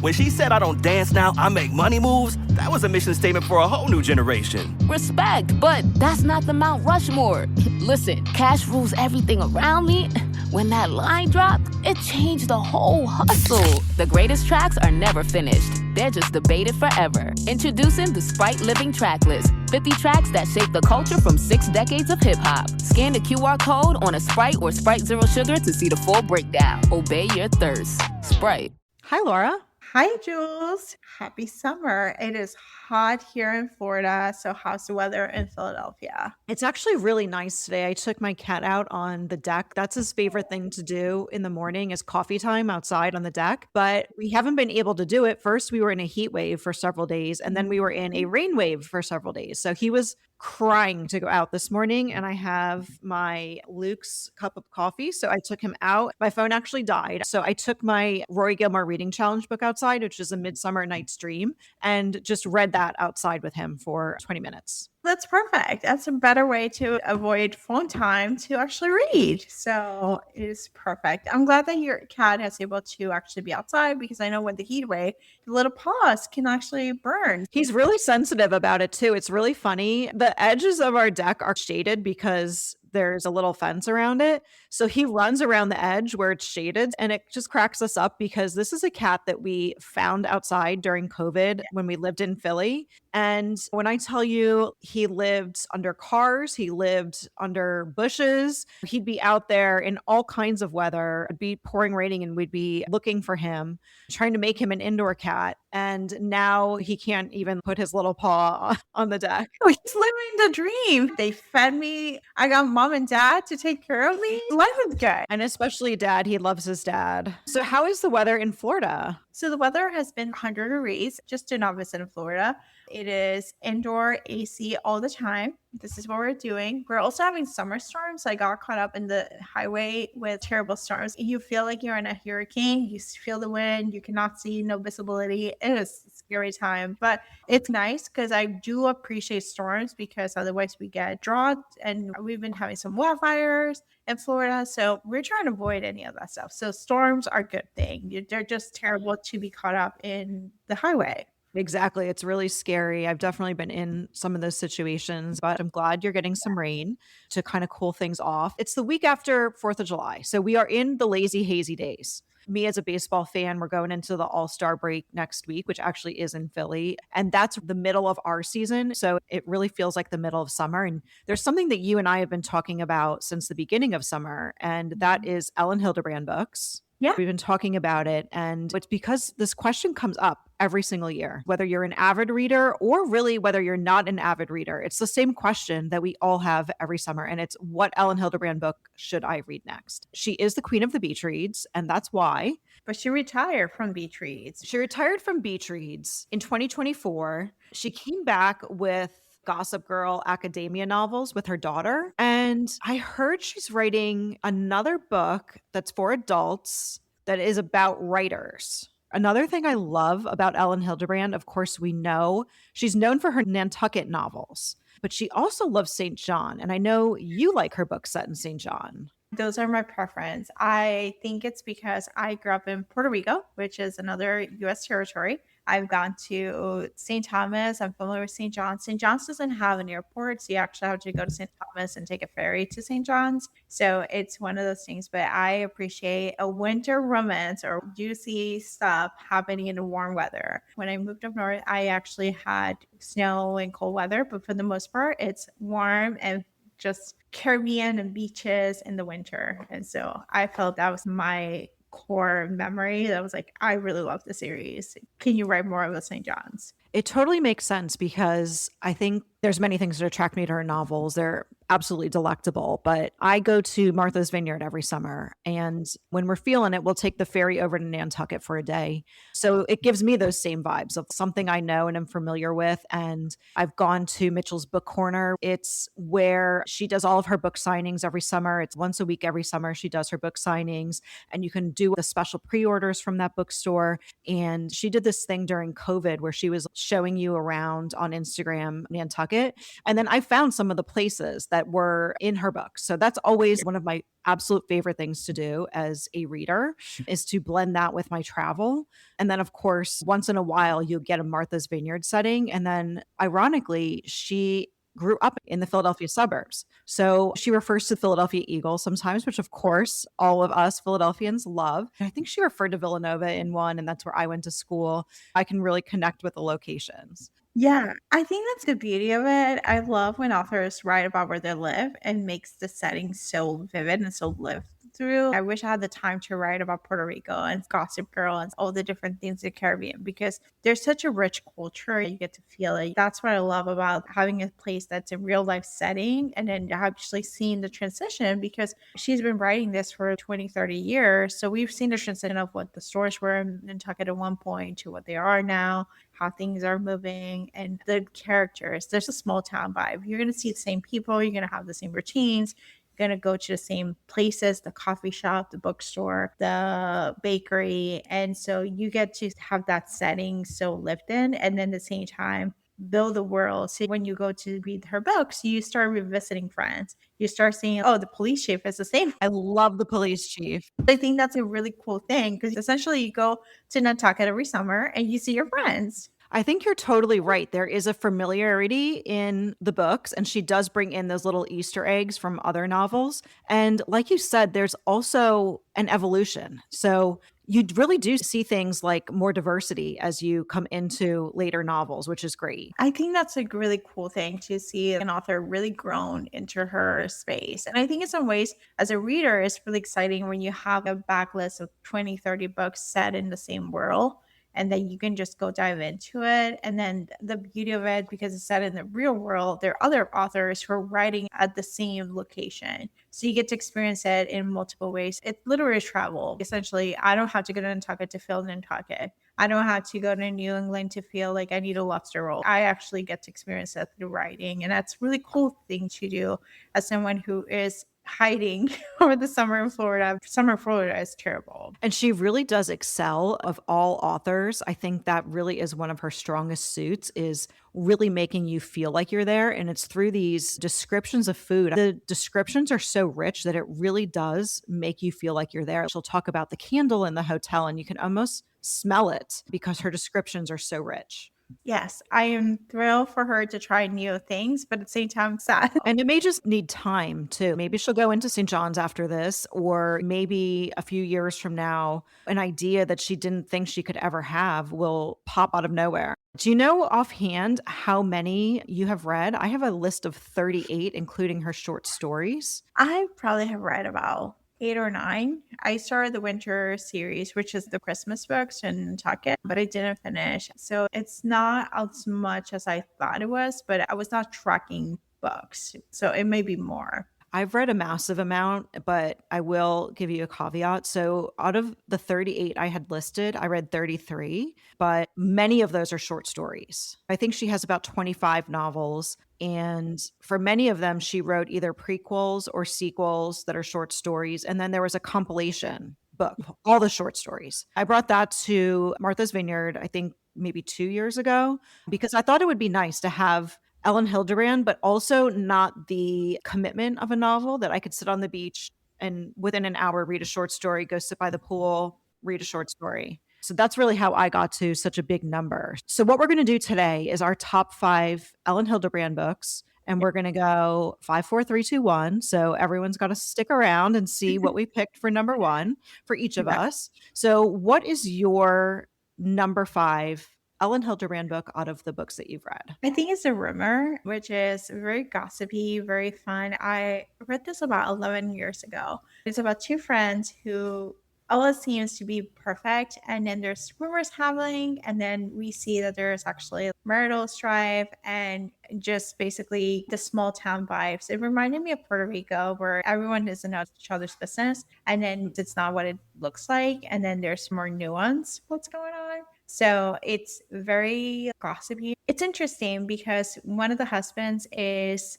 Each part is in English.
When she said I don't dance now, I make money moves, that was a mission statement for a whole new generation. Respect, but that's not the Mount Rushmore. Listen, cash rules everything around me. When that line dropped, it changed the whole hustle. The greatest tracks are never finished. They're just debated forever. Introducing the Sprite Living Tracklist. 50 tracks that shape the culture from 6 decades of hip-hop. Scan the QR code on a Sprite or Sprite Zero Sugar to see the full breakdown. Obey your thirst. Sprite. Hi, Laura. Hi, Jules. Happy summer. It is hot here in Florida. So how's the weather in Philadelphia? It's actually really nice today. I took my cat out on the deck. That's his favorite thing to do in the morning is coffee time outside on the deck. But we haven't been able to do it. First, we were in a heat wave for several days, and then we were in a rain wave for several days. So he was crying to go out this morning, and I have my Luke's cup of coffee. So I took him out. My phone actually died. So I took my Rory Gilmore Reading Challenge book outside, which is A Midsummer Night's Dream, and just read that outside with him for 20 minutes. That's perfect. That's a better way to avoid phone time to actually read. So it is perfect. I'm glad that your cat is able to actually be outside because I know with the heat wave, the little paws can actually burn. He's really sensitive about it too. It's really funny. The edges of our deck are shaded because there's a little fence around it. So he runs around the edge where it's shaded, and it just cracks us up because this is a cat that we found outside during COVID when we lived in Philly. And when I tell you he lived under cars, he lived under bushes, he'd be out there in all kinds of weather. It'd be pouring, raining, and we'd be looking for him, trying to make him an indoor cat. And now he can't even put his little paw on the deck. Oh, he's living the dream. They fed me. I got mom and dad to take care of me. Life is good. And especially dad, he loves his dad. So how is the weather in Florida? So the weather has been 100 degrees, just do not visit in Florida. It is indoor AC all the time. This is what we're doing. We're also having summer storms. I got caught up in the highway with terrible storms. You feel like you're in a hurricane. You feel the wind. You cannot see, no visibility. It is a scary time, but it's nice because I do appreciate storms because otherwise we get drought, and we've been having some wildfires in Florida. So we're trying to avoid any of that stuff. So storms are a good thing. They're just terrible to be caught up in the highway. Exactly. It's really scary. I've definitely been in some of those situations, but I'm glad you're getting some rain to kind of cool things off. It's the week after 4th of July. So we are in the lazy, hazy days. Me as a baseball fan, we're going into the All-Star break next week, which actually is in Philly. And that's the middle of our season. So it really feels like the middle of summer. And there's something that you and I have been talking about since the beginning of summer, and that is Elin Hilderbrand books. Yeah. We've been talking about it, and it's because this question comes up every single year, whether you're an avid reader or really whether you're not an avid reader. It's the same question that we all have every summer, and it's what Elin Hilderbrand book should I read next? She is the queen of the beach reads, and that's why. But she retired from beach reads. She retired from beach reads in 2024. She came back with Gossip Girl academia novels with her daughter. And I heard she's writing another book that's for adults that is about writers. Another thing I love about Elin Hilderbrand, of course, we know she's known for her Nantucket novels, but she also loves St. John. And I know you like her books set in St. John. Those are my preference. I think it's because I grew up in Puerto Rico, which is another U.S. territory. I've gone to St. Thomas. I'm familiar with St. John's. St. John's doesn't have an airport, so you actually have to go to St. Thomas and take a ferry to St. John's. So it's one of those things, but I appreciate a winter romance or juicy stuff happening in the warm weather. When I moved up north, I actually had snow and cold weather, but for the most part, it's warm and just Caribbean and beaches in the winter. And so I felt that was my core memory. That was like, I really love the series. Can you write more of the St. John's? It totally makes sense because I think there's many things that attract me to her novels. They're absolutely delectable, but I go to Martha's Vineyard every summer. And when we're feeling it, we'll take the ferry over to Nantucket for a day. So it gives me those same vibes of something I know and am familiar with. And I've gone to Mitchell's Book Corner. It's where she does all of her book signings every summer. It's once a week every summer she does her book signings, and you can do the special pre-orders from that bookstore. And she did this thing during COVID where she was showing you around on Instagram, Nantucket. And then I found some of the places that were in her book. So that's always one of my absolute favorite things to do as a reader is to blend that with my travel. And then, of course, once in a while, you'll get a Martha's Vineyard setting. And then, ironically, she grew up in the Philadelphia suburbs. So she refers to the Philadelphia Eagles sometimes, which of course all of us Philadelphians love. I think she referred to Villanova in one, and that's where I went to school. I can really connect with the locations. Yeah, I think that's the beauty of it. I love when authors write about where they live and makes the setting so vivid and so lived through. I wish I had the time to write about Puerto Rico and Gossip Girl and all the different things in the Caribbean because there's such a rich culture. You get to feel it. That's what I love about having a place that's a real life setting and then actually seeing the transition because she's been writing this for 20, 30 years. So we've seen the transition of what the stores were in Nantucket at one point to what they are now, how things are moving, and the characters. There's a small town vibe. You're going to see the same people, you're going to have the same routines, you're going to go to the same places, the coffee shop, the bookstore, the bakery. And so you get to have that setting so lived in. And then at the same time, build the world. So when you go to read her books, you start revisiting friends. You start seeing, oh, the police chief is the same. I love the police chief. I think that's a really cool thing because essentially you go to Nantucket every summer and you see your friends. I think you're totally right. There is a familiarity in the books, and she does bring in those little Easter eggs from other novels. And like you said, there's also an evolution. So you really do see things like more diversity as you come into later novels, which is great. I think that's a really cool thing to see an author really grown into her space. And I think in some ways, as a reader, it's really exciting when you have a backlist of 20, 30 books set in the same world. And then you can just go dive into it. And then the beauty of it, because it's set in the real world, there are other authors who are writing at the same location. So you get to experience it in multiple ways. It's literary travel. Essentially, I don't have to go to Nantucket to feel Nantucket. I don't have to go to New England to feel like I need a lobster roll. I actually get to experience that through writing. And that's a really cool thing to do as someone who is hiding over the summer in Florida. Summer in Florida is terrible. And she really does excel of all authors. I think that really is one of her strongest suits is really making you feel like you're there. And it's through these descriptions of food. The descriptions are so rich that it really does make you feel like you're there. She'll talk about the candle in the hotel and you can almost smell it because her descriptions are so rich. Yes, I am thrilled for her to try new things, but at the same time, I'm sad. And it may just need time too. Maybe she'll go into St. John's after this, or maybe a few years from now, an idea that she didn't think she could ever have will pop out of nowhere. Do you know offhand how many you have read? I have a list of 38, including her short stories. I probably have read about 8 or 9. I started the winter series, which is the Christmas books in Nantucket, but I didn't finish. So it's not as much as I thought it was, but I was not tracking books. So it may be more. I've read a massive amount, but I will give you a caveat. So, out of the 38 I had listed, I read 33, but many of those are short stories. I think she has about 25 novels. And for many of them, she wrote either prequels or sequels that are short stories. And then there was a compilation book, all the short stories. I brought that to Martha's Vineyard, I think maybe 2 years ago, because I thought it would be nice to have Elin Hilderbrand, but also not the commitment of a novel that I could sit on the beach and within an hour read a short story, go sit by the pool, read a short story. So that's really how I got to such a big number. So what we're going to do today is our top 5 Elin Hilderbrand books. And we're going to go 5, 4, 3, 2, 1. So everyone's got to stick around and see what we picked for number 1 for each of us. So what is your number 5 Elin Hilderbrand book out of the books that you've read? I think it's A Rumor, which is very gossipy, very fun. I read this about 11 years ago. It's about 2 friends who all it seems to be perfect, and then there's rumors happening, and then we see that there's actually marital strife and just basically the small town vibes. It reminded me of Puerto Rico, where everyone is in each other's business, and then it's not what it looks like, and then there's more nuance what's going on. So it's very gossipy. It's interesting because one of the husbands his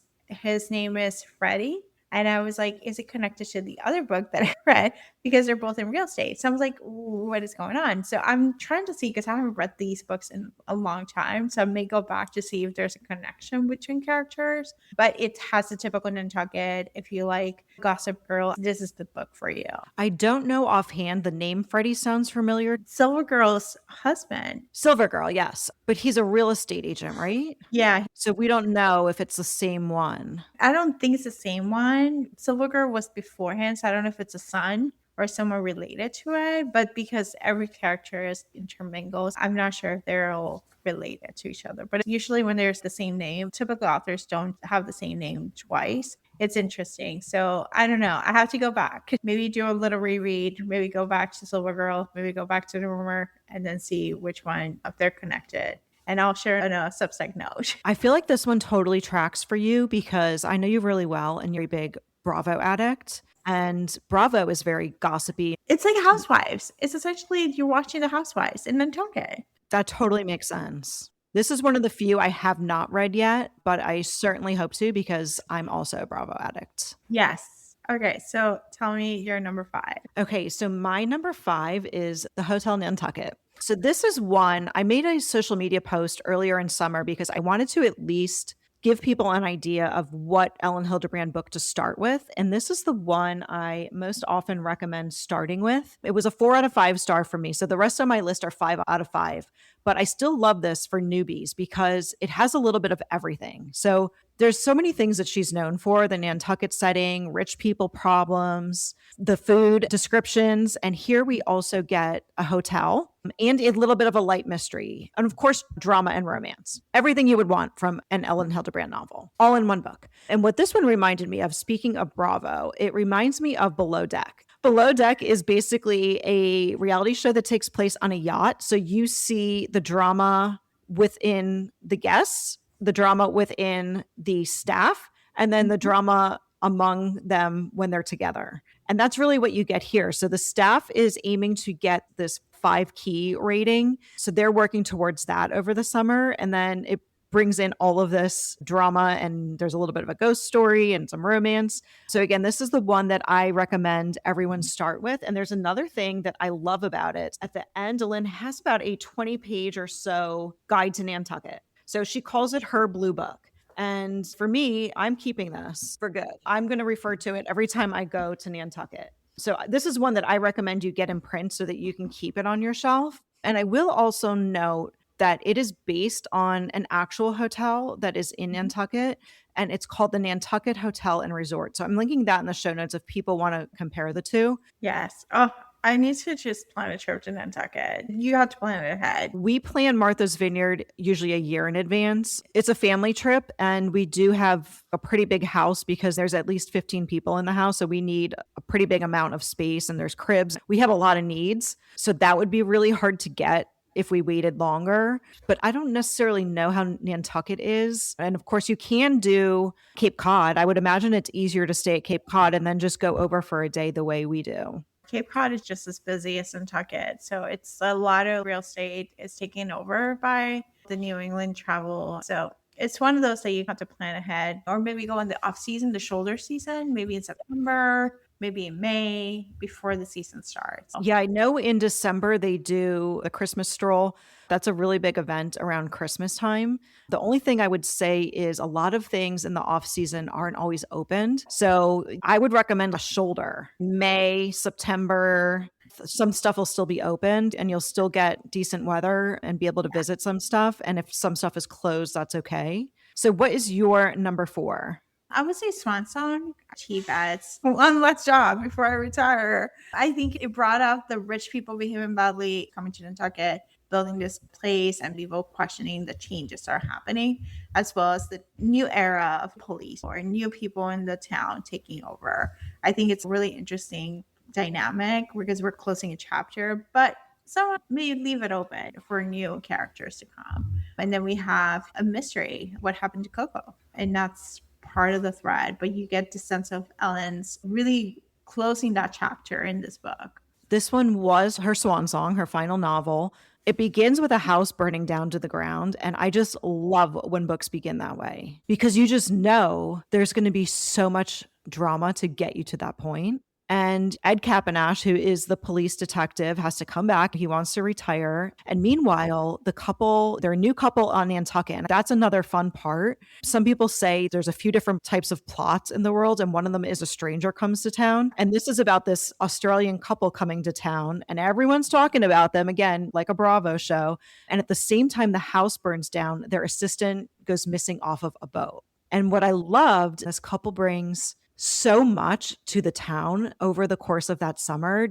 name is Freddie. And I was like, is it connected to the other book that I read? Because they're both in real estate. So I was like, what is going on? So I'm trying to see, because I haven't read these books in a long time. So I may go back to see if there's a connection between characters. But it has the typical Nantucket. If you like Gossip Girl, this is the book for you. I don't know offhand. The name Freddie sounds familiar. Silver Girl's husband. Silver Girl, yes. But he's a real estate agent, right? Yeah. So we don't know if it's the same one. I don't think it's the same one. Silver Girl was beforehand, so I don't know if it's a son or someone related to it. But because every character is intermingled, I'm not sure if they're all related to each other. But usually when there's the same name, typical authors don't have the same name twice. It's interesting. So I don't know. I have to go back. Maybe do a little reread. Maybe go back to Silver Girl. Maybe go back to the rumor and then see which one, if they're connected. And I'll share in a Substack note. I feel like this one totally tracks for you because I know you really well and you're a big Bravo addict. And Bravo is very gossipy. It's like Housewives. It's essentially you're watching the Housewives in Nantucket. That totally makes sense. This is one of the few I have not read yet, but I certainly hope to because I'm also a Bravo addict. Yes. Okay, so tell me your number 5. Okay, so my number 5 is the Hotel Nantucket. So this is one, I made a social media post earlier in summer because I wanted to at least give people an idea of what Elin Hilderbrand book to start with. And this is the one I most often recommend starting with. It was a 4 out of 5 star for me. So the rest of my list are 5 out of 5. But I still love this for newbies because it has a little bit of everything. So there's so many things that she's known for: the Nantucket setting, rich people problems, the food descriptions. And here we also get a hotel and a little bit of a light mystery. And of course, drama and romance. Everything you would want from an Elin Hilderbrand novel, all in one book. And what this one reminded me of, speaking of Bravo, it reminds me of Below Deck. Below Deck is basically a reality show that takes place on a yacht. So you see the drama within the guests, the drama within the staff, and then the drama among them when they're together. And that's really what you get here. So the staff is aiming to get this 5 key rating. So they're working towards that over the summer. And then it brings in all of this drama, and there's a little bit of a ghost story and some romance. So again, this is the one that I recommend everyone start with. And there's another thing that I love about it. At the end, Elin has about a 20-page or so guide to Nantucket. So she calls it her blue book. And for me, I'm keeping this for good. I'm going to refer to it every time I go to Nantucket. So this is one that I recommend you get in print so that you can keep it on your shelf. And I will also note that it is based on an actual hotel that is in Nantucket, and it's called the Nantucket Hotel and Resort. So I'm linking that in the show notes if people want to compare the two. Yes. Oh, I need to just plan a trip to Nantucket. You have to plan it ahead. We plan Martha's Vineyard usually a year in advance. It's a family trip, and we do have a pretty big house because there's at least 15 people in the house. So we need a pretty big amount of space, and there's cribs. We have a lot of needs. So that would be really hard to get if we waited longer. But I don't necessarily know how Nantucket is. And of course, you can do Cape Cod. I would imagine it's easier to stay at Cape Cod and then just go over for a day the way we do. Cape Cod is just as busy as Nantucket. So it's a lot of real estate is taken over by the New England travel. So it's one of those that you have to plan ahead, or maybe go in the off season, the shoulder season, maybe in September, maybe in May before the season starts. Yeah, I know in December they do a Christmas stroll. That's a really big event around Christmas time. The only thing I would say is a lot of things in the off season aren't always opened. So I would recommend a shoulder. May, September, some stuff will still be opened and you'll still get decent weather and be able to visit some stuff. And if some stuff is closed, that's okay. So what is your number 4? I would say Swan Song. Chief adds one less job before I retire. I think it brought out the rich people behaving badly, coming to Nantucket, building this place, and people questioning the changes that are happening, as well as the new era of police or new people in the town taking over. I think it's really interesting dynamic because we're closing a chapter, but someone may leave it open for new characters to come. And then we have a mystery, what happened to Coco? And that's part of the thread, but you get the sense of Ellen's really closing that chapter in this book. This one was her swan song, her final novel. It begins with a house burning down to the ground. And I just love when books begin that way because you just know there's going to be so much drama to get you to that point. And Ed Capanash, who is the police detective, has to come back. He wants to retire. And meanwhile, they're a new couple on Nantucket. And that's another fun part. Some people say there's a few different types of plots in the world, and one of them is a stranger comes to town. And this is about this Australian couple coming to town, and everyone's talking about them, again, like a Bravo show. And at the same time, the house burns down, their assistant goes missing off of a boat. And what I loved, this couple brings so much to the town over the course of that summer.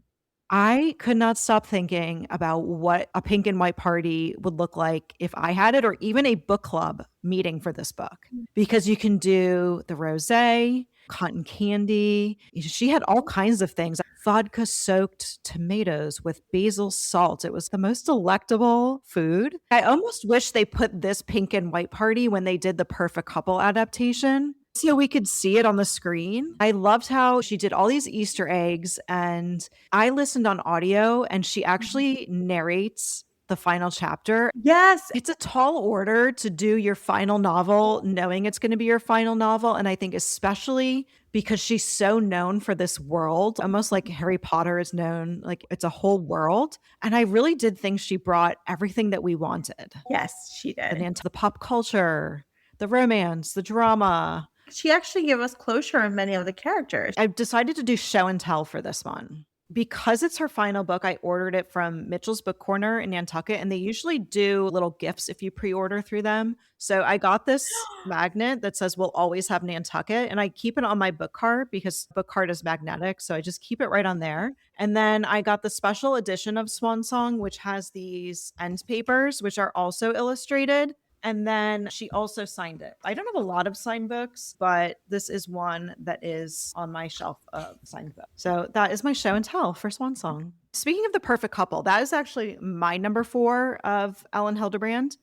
I could not stop thinking about what a pink and white party would look like if I had it, or even a book club meeting for this book, because you can do the rosé, cotton candy. She had all kinds of things. Vodka soaked tomatoes with basil salt. It was the most delectable food. I almost wish they put this pink and white party when they did the Perfect Couple adaptation, so we could see it on the screen. I loved how she did all these Easter eggs, and I listened on audio, and she actually narrates the final chapter. Yes. It's a tall order to do your final novel knowing it's going to be your final novel. And I think especially because she's so known for this world, almost like Harry Potter is known, like it's a whole world. And I really did think she brought everything that we wanted. Yes, she did. And into the pop culture, the romance, the drama. She actually gave us closure on many of the characters. I decided to do show and tell for this one. Because it's her final book, I ordered it from Mitchell's Book Corner in Nantucket, and they usually do little gifts if you pre-order through them. So I got this magnet that says we'll always have Nantucket, and I keep it on my book cart because book cart is magnetic. So I just keep it right on there. And then I got the special edition of Swan Song, which has these end papers, which are also illustrated. And then she also signed it. I don't have a lot of signed books, but this is one that is on my shelf of signed books. So that is my show and tell for Swan Song. Speaking of the perfect couple, that is actually my number 4 of Elin Hilderbrand.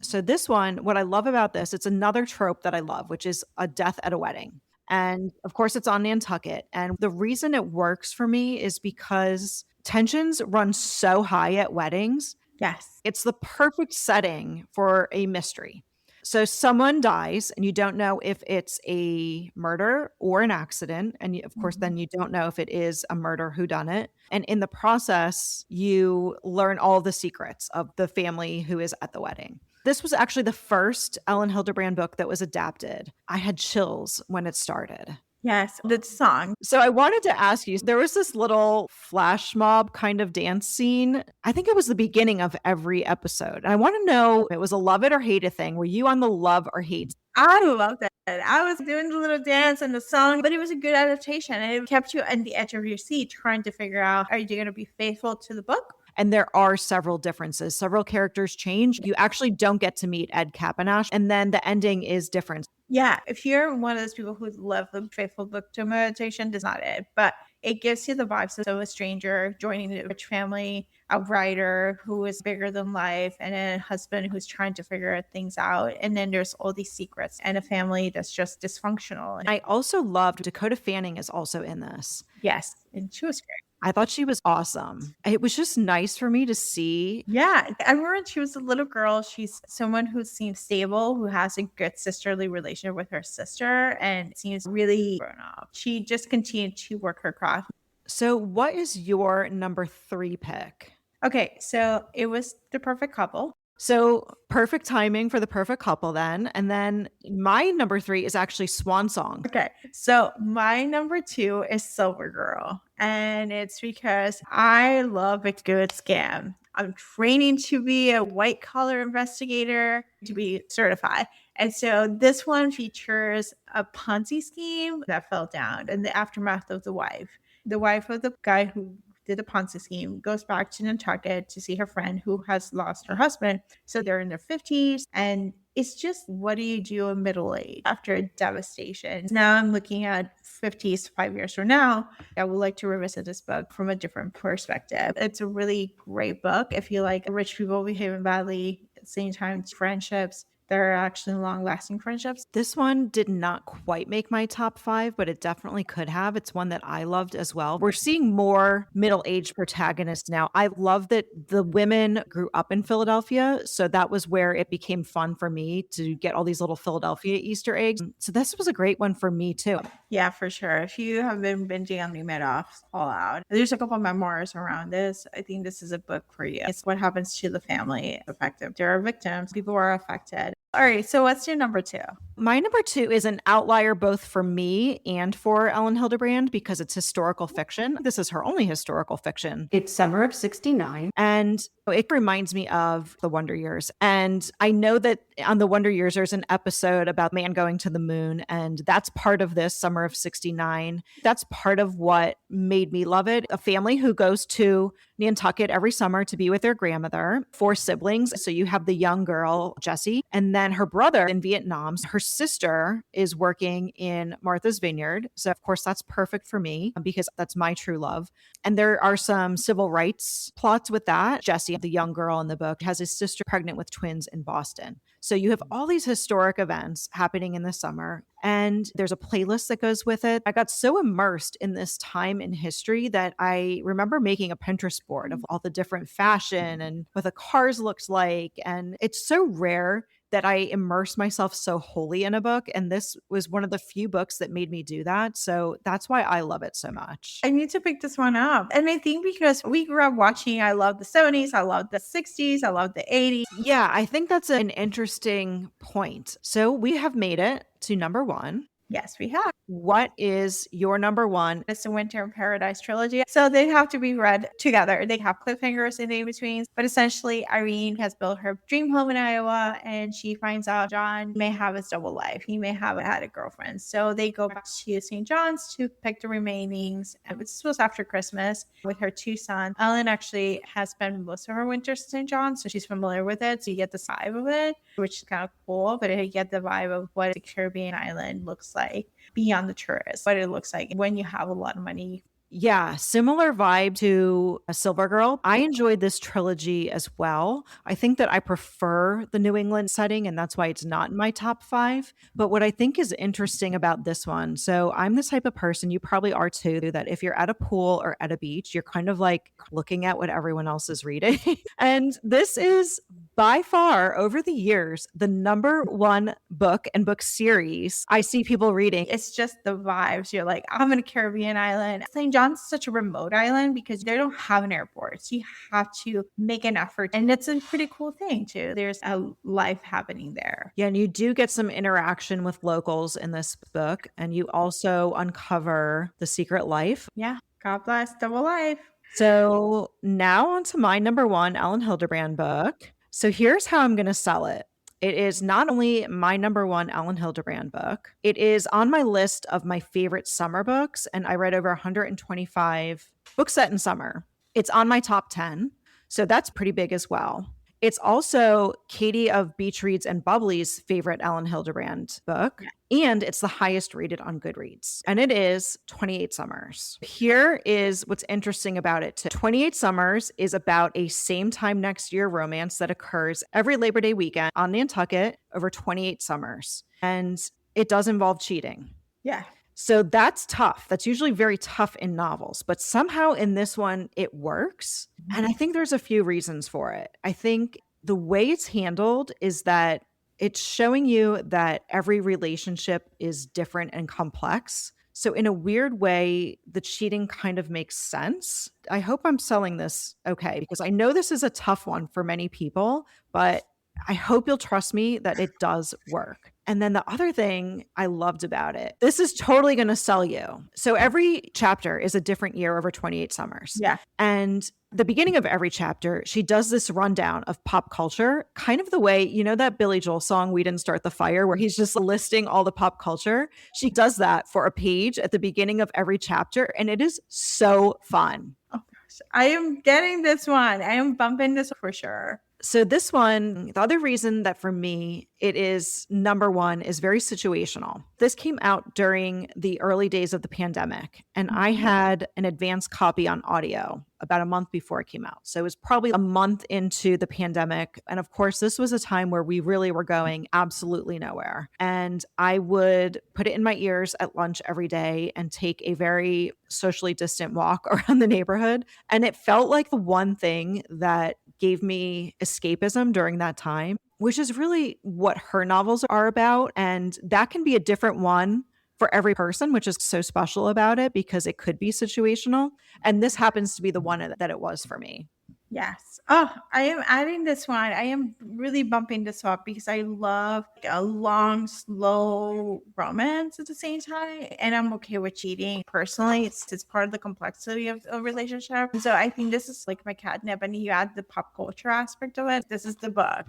So this one, what I love about this, it's another trope that I love, which is a death at a wedding. And of course, it's on Nantucket. And the reason it works for me is because tensions run so high at weddings. Yes. It's the perfect setting for a mystery. So someone dies and you don't know if it's a murder or an accident. And of course, then you don't know if it is a murder whodunit. And in the process, you learn all the secrets of the family who is at the wedding. This was actually the first Elin Hilderbrand book that was adapted. I had chills when it started. Yes, the song. So I wanted to ask you, there was this little flash mob kind of dance scene. I think it was the beginning of every episode. And I want to know if it was a love it or hate it thing. Were you on the love or hate? I loved it. I was doing the little dance and the song, but it was a good adaptation. And it kept you on the edge of your seat trying to figure out, are you going to be faithful to the book? And there are several differences. Several characters change. You actually don't get to meet Ed Capanash. And then the ending is different. Yeah, if you're one of those people who love the faithful book to meditation, that's not it. But it gives you the vibes of a stranger joining a rich family, a writer who is bigger than life, and a husband who's trying to figure things out. And then there's all these secrets and a family that's just dysfunctional. I also loved Dakota Fanning is also in this. Yes, and she was great. I thought she was awesome. It was just nice for me to see. Yeah, I remember when she was a little girl. She's someone who seems stable, who has a good sisterly relationship with her sister, and seems really grown up. She just continued to work her craft. So what is your number 3 pick? Okay, so it was The Perfect Couple. So perfect timing for The Perfect Couple then. And then my number 3 is actually Swan Song. Okay, so my number 2 is Silver Girl. And it's because I love a good scam. I'm training to be a white collar investigator to be certified. And so this one features a Ponzi scheme that fell down in the aftermath of the wife. The wife of the guy who did the Ponzi scheme goes back to Nantucket to see her friend who has lost her husband. So they're in their 50s. And it's just, what do you do in middle age after a devastation? Now I'm looking at 50s, 5 years from now. I would like to revisit this book from a different perspective. It's a really great book. If you like rich people behaving badly, at the same time, friendships, there are actually long-lasting friendships. This one did not quite make my top 5, but it definitely could have. It's one that I loved as well. We're seeing more middle-aged protagonists now. I love that the women grew up in Philadelphia, so that was where it became fun for me to get all these little Philadelphia Easter eggs. So this was a great one for me too. Yeah, for sure. If you have been binging on the Madoffs, all out. There's a couple memoirs around this. I think this is a book for you. It's what happens to the family affected. There are victims, people are affected. All right, so what's your number two? My number two is an outlier both for me and for Elin Hilderbrand because it's historical fiction. This is her only historical fiction. It's summer of 69. And it reminds me of The Wonder Years. And I know that on The Wonder Years, there's an episode about man going to the moon. And that's part of this summer of 69. That's part of what made me love it. A family who goes to Nantucket every summer to be with their grandmother, 4 siblings. So you have the young girl, Jessie, and then her brother in Vietnam. Her sister is working in Martha's Vineyard. So, of course, that's perfect for me because that's my true love. And there are some civil rights plots with that. Jessie, the young girl in the book, has his sister pregnant with twins in Boston. So you have all these historic events happening in the summer, and there's a playlist that goes with it. I got so immersed in this time in history that I remember making a Pinterest board of all the different fashion and what the cars looked like. And it's so rare that I immerse myself so wholly in a book. And this was one of the few books that made me do that. So that's why I love it so much. I need to pick this one up. And I think because we grew up watching, I love the 70s, I love the 60s, I love the 80s. Yeah, I think that's an interesting point. So we have made it to number one. Yes, we have. What is your number one? It's the Winter in Paradise trilogy. So they have to be read together. They have cliffhangers in the in-betweens. But essentially, Irene has built her dream home in Iowa, and she finds out John may have his double life. He may have had a girlfriend. So they go back to St. John's to pick the remainings. And this was after Christmas with her 2 sons. Ellen actually has spent most of her winters in St. John's, so she's familiar with it. So you get the vibe of it, which is kind of cool. But you get the vibe of what a Caribbean island looks like beyond the tourists, what it looks like when you have a lot of money. Yeah, similar vibe to a Silver Girl. I enjoyed this trilogy as well. I think that I prefer the New England setting, and that's why it's not in my top 5. But what I think is interesting about this one, so I'm the type of person, you probably are too, that if you're at a pool or at a beach, you're kind of like looking at what everyone else is reading. And this is by far, over the years, the number one book and book series I see people reading. It's just the vibes. You're like, I'm in a Caribbean island. St. John's is such a remote island because they don't have an airport. So you have to make an effort. And it's a pretty cool thing too. There's a life happening there. Yeah, and you do get some interaction with locals in this book. And you also uncover the secret life. Yeah. God bless double life. So now on to my number one Elin Hilderbrand book. So here's how I'm going to sell it. It is not only my number one Elin Hilderbrand book, it is on my list of my favorite summer books, and I read over 125 books set in summer. It's on my top 10, so that's pretty big as well. It's also Katie of Beach Reads and Bubbly's favorite Elin Hilderbrand book, and it's the highest rated on Goodreads, and it is 28 Summers. Here is what's interesting about it too. 28 Summers is about a same time next year romance that occurs every Labor Day weekend on Nantucket over 28 summers, and it does involve cheating. Yeah. So that's tough. That's usually very tough in novels, but somehow in this one, it works. And I think there's a few reasons for it. I think the way it's handled is that it's showing you that every relationship is different and complex. So in a weird way, the cheating kind of makes sense. I hope I'm selling this okay, because I know this is a tough one for many people, but I hope you'll trust me that it does work. And then the other thing I loved about it, this is totally going to sell you. So every chapter is a different year over 28 summers. Yeah. And the beginning of every chapter, she does this rundown of pop culture, kind of the way, you know, that Billy Joel song, We Didn't Start the Fire, where he's just listing all the pop culture. She does that for a page at the beginning of every chapter. And it is so fun. Oh gosh, I am getting this one. I am bumping this for sure. So this one, the other reason that for me, it is number one is very situational. This came out during the early days of the pandemic, and I had an advanced copy on audio about a month before it came out. So it was probably a month into the pandemic. And of course, this was a time where we really were going absolutely nowhere. And I would put it in my ears at lunch every day and take a very socially distant walk around the neighborhood. And it felt like the one thing that gave me escapism during that time, which is really what her novels are about. And that can be a different one for every person, which is so special about it because it could be situational. And this happens to be the one that it was for me. Yes. Oh, I am adding this one. I am really bumping this up because I love a long, slow romance at the same time. And I'm okay with cheating personally. It's part of the complexity of a relationship. So I think this is like my catnip. And you add the pop culture aspect of it. This is the book.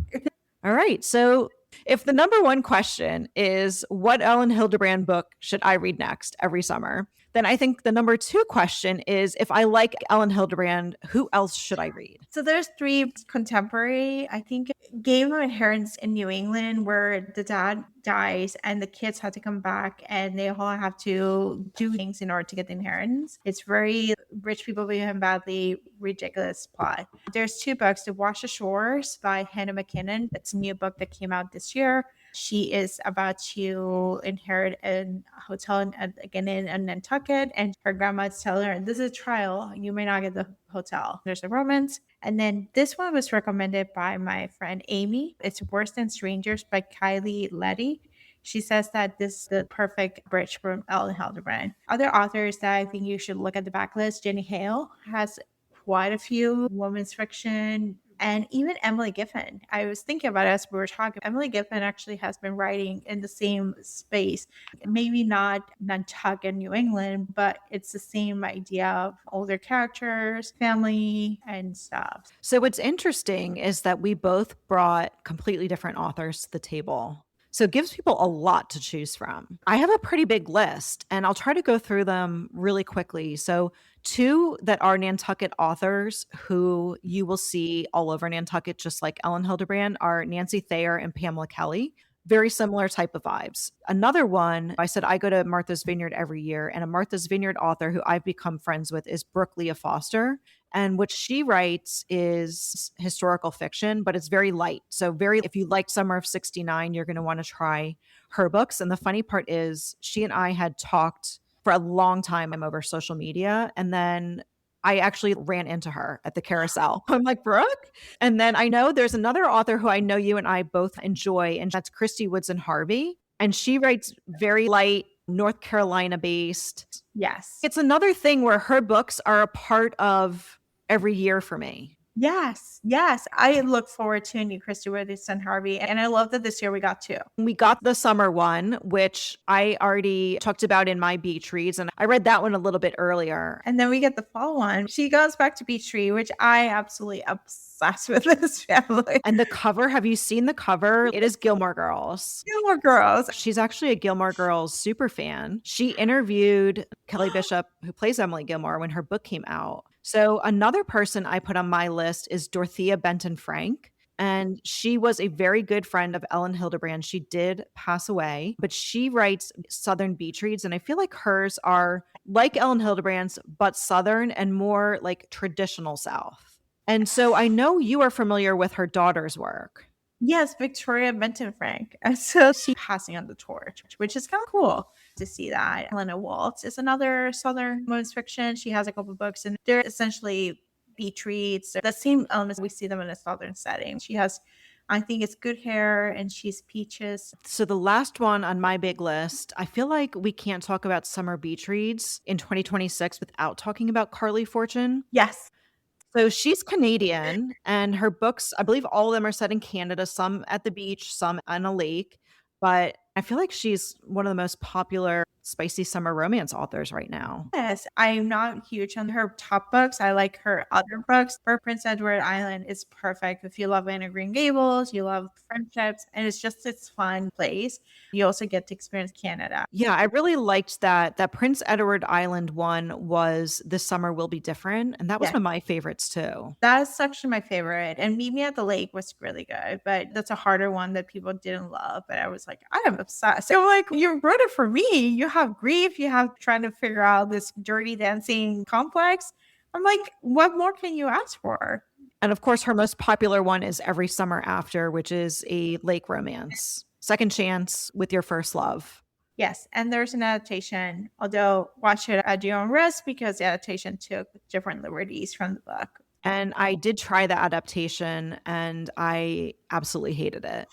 All right. So if the number one question is what Elin Hilderbrand book should I read next every summer, then I think the number two question is if I like Elin Hilderbrand, who else should I read? So there's three contemporary, I think, Game of Inheritance in New England, where the dad dies and the kids have to come back and they all have to do things in order to get the inheritance. It's very rich people behave badly, ridiculous plot. There's two books, The Wash Ashores by Hannah McKinnon. That's a new book that came out this year. She is about to inherit a hotel in Nantucket, and her grandma is telling her, this is a trial. You may not get the hotel. There's a romance. And then this one was recommended by my friend Amy. It's Worse Than Strangers by Kylie Letty. She says that this is the perfect bridge from Elin Hilderbrand. Other authors that I think you should look at the backlist, Jenny Hale has quite a few women's fiction, and even Emily Giffin. I was thinking about it as we were talking. Emily Giffin actually has been writing in the same space. Maybe not Nantucket, New England, but it's the same idea of older characters, family, and stuff. So what's interesting is that we both brought completely different authors to the table. So it gives people a lot to choose from. I have a pretty big list, and I'll try to go through them really quickly. So two that are Nantucket authors who you will see all over Nantucket, just like Elin Hilderbrand, are Nancy Thayer and Pamela Kelly. Very similar type of vibes. Another one, I said I go to Martha's Vineyard every year, and a Martha's Vineyard author who I've become friends with is Brooke Leah Foster. And what she writes is historical fiction, but it's very light. So if you like Summer of 69, you're going to want to try her books. And the funny part is she and I had talked for a long time over social media. And then I actually ran into her at the carousel. I'm like, Brooke? And then I know there's another author who I know you and I both enjoy, and that's Christy Woodson Harvey. And she writes very light, North Carolina based. Yes. It's another thing where her books are a part of every year for me. Yes. I look forward to a new Christy Woodson Harvey. And I love that this year we got two. We got the summer one, which I already talked about in my beach reads, and I read that one a little bit earlier. And then we get the fall one. She goes back to Beach Tree, which I absolutely obsessed with this family. And the cover, have you seen the cover? It is Gilmore Girls. Gilmore Girls. She's actually a Gilmore Girls super fan. She interviewed Kelly Bishop, who plays Emily Gilmore, when her book came out. So another person I put on my list is Dorothea Benton Frank. And she was a very good friend of Elin Hilderbrand. She did pass away, but she writes Southern beach reads. And I feel like hers are like Elin Hilderbrand's, but Southern and more like traditional South. And so I know you are familiar with her daughter's work. Yes, Victoria Benton Frank. And so she's passing on the torch, which is kind of cool to see that. Helena Waltz is another Southern women's fiction. She has a couple books, and they're essentially beach reads. The same elements, we see them in a Southern setting. She has, I think it's good hair, and she's peaches. So the last one on my big list, I feel like we can't talk about summer beach reads in 2026 without talking about Carly Fortune. Yes. So she's Canadian, and her books, I believe all of them are set in Canada, some at the beach, some on a lake. But I feel like she's one of the most popular spicy summer romance authors right now. Yes, I'm not huge on her top books. I like her other books. Her Prince Edward Island is perfect. If you love Anne of Green Gables, you love friendships, and it's just this fun place. You also get to experience Canada. Yeah, I really liked that. That Prince Edward Island one was This Summer Will Be Different. And that was one of my favorites too. That's actually my favorite. And Meet Me at the Lake was really good, but that's a harder one that people didn't love. But I was like, I am obsessed. So like, you wrote it for me. You have grief. You have trying to figure out this dirty dancing complex. I'm like, what more can you ask for? And of course, her most popular one is Every Summer After, which is a lake romance. Second chance with your first love. Yes, and there's an adaptation, although watch it at your own risk because the adaptation took different liberties from the book. And I did try the adaptation and I absolutely hated it.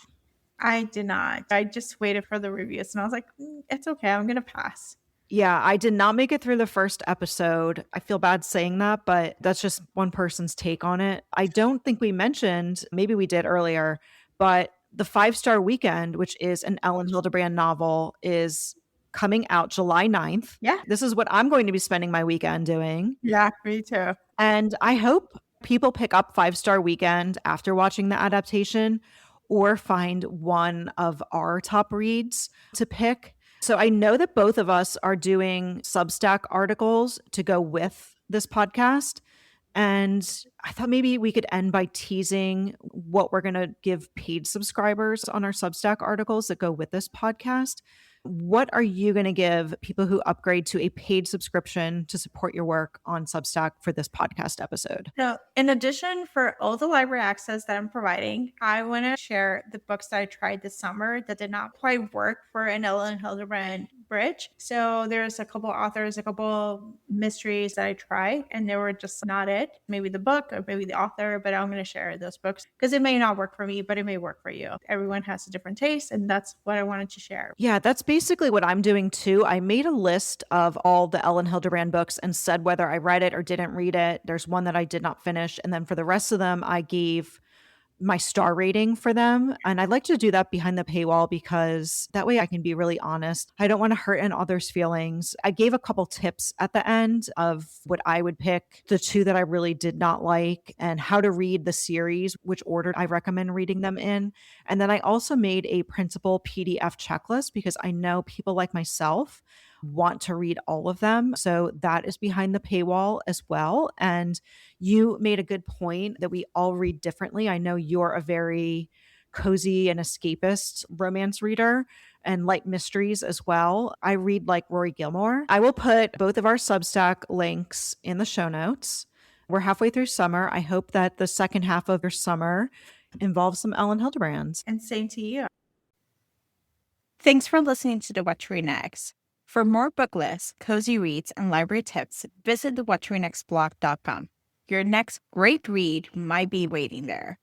I did not. I just waited for the reviews and I was like, it's okay. I'm going to pass. Yeah, I did not make it through the first episode. I feel bad saying that, but that's just one person's take on it. I don't think we mentioned, maybe we did earlier, but the 5-Star Weekend, which is an Elin Hilderbrand novel, is coming out July 9th. Yeah. This is what I'm going to be spending my weekend doing. Yeah, me too. And I hope people pick up 5-Star Weekend after watching the adaptation or find one of our top reads to pick. So I know that both of us are doing Substack articles to go with this podcast. And I thought maybe we could end by teasing what we're going to give paid subscribers on our Substack articles that go with this podcast. What are you going to give people who upgrade to a paid subscription to support your work on Substack for this podcast episode? So, in addition, for all the library access that I'm providing, I want to share the books that I tried this summer that did not quite work for an Elin Hilderbrand bridge. So there's a couple authors, a couple mysteries that I tried, and they were just not it. Maybe the book or maybe the author, but I'm going to share those books because it may not work for me, but it may work for you. Everyone has a different taste, and that's what I wanted to share. Yeah, that's basically what I'm doing too. I made a list of all the Elin Hilderbrand books and said whether I read it or didn't read it. There's one that I did not finish. And then for the rest of them, I gave my star rating for them. And I like to do that behind the paywall because that way I can be really honest. I don't want to hurt others' feelings. I gave a couple tips at the end of what I would pick, the two that I really did not like, and how to read the series, which order I recommend reading them in. And then I also made a principal PDF checklist because I know people like myself want to read all of them. So that is behind the paywall as well. And you made a good point that we all read differently. I know you're a very cozy and escapist romance reader and like mysteries as well. I read like Rory Gilmore. I will put both of our Substack links in the show notes. We're halfway through summer. I hope that the second half of your summer involves some Elin Hilderbrand. And same to you. Thanks for listening to the What to Read Next. For more book lists, cozy reads, and library tips, visit the whattoreadnextblog.com. Your next great read might be waiting there.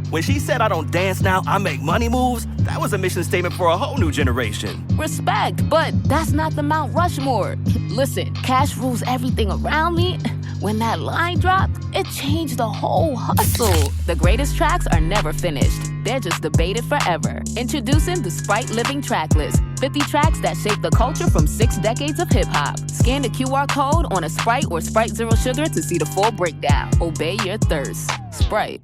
When she said I don't dance now, I make money moves, that was a mission statement for a whole new generation. Respect, but that's not the Mount Rushmore. Listen, cash rules everything around me. When that line dropped, it changed the whole hustle. The greatest tracks are never finished. They're just debated forever. Introducing the Sprite Living Tracklist. 50 tracks that shape the culture from 6 decades of hip-hop. Scan the QR code on a Sprite or Sprite Zero Sugar to see the full breakdown. Obey your thirst. Sprite.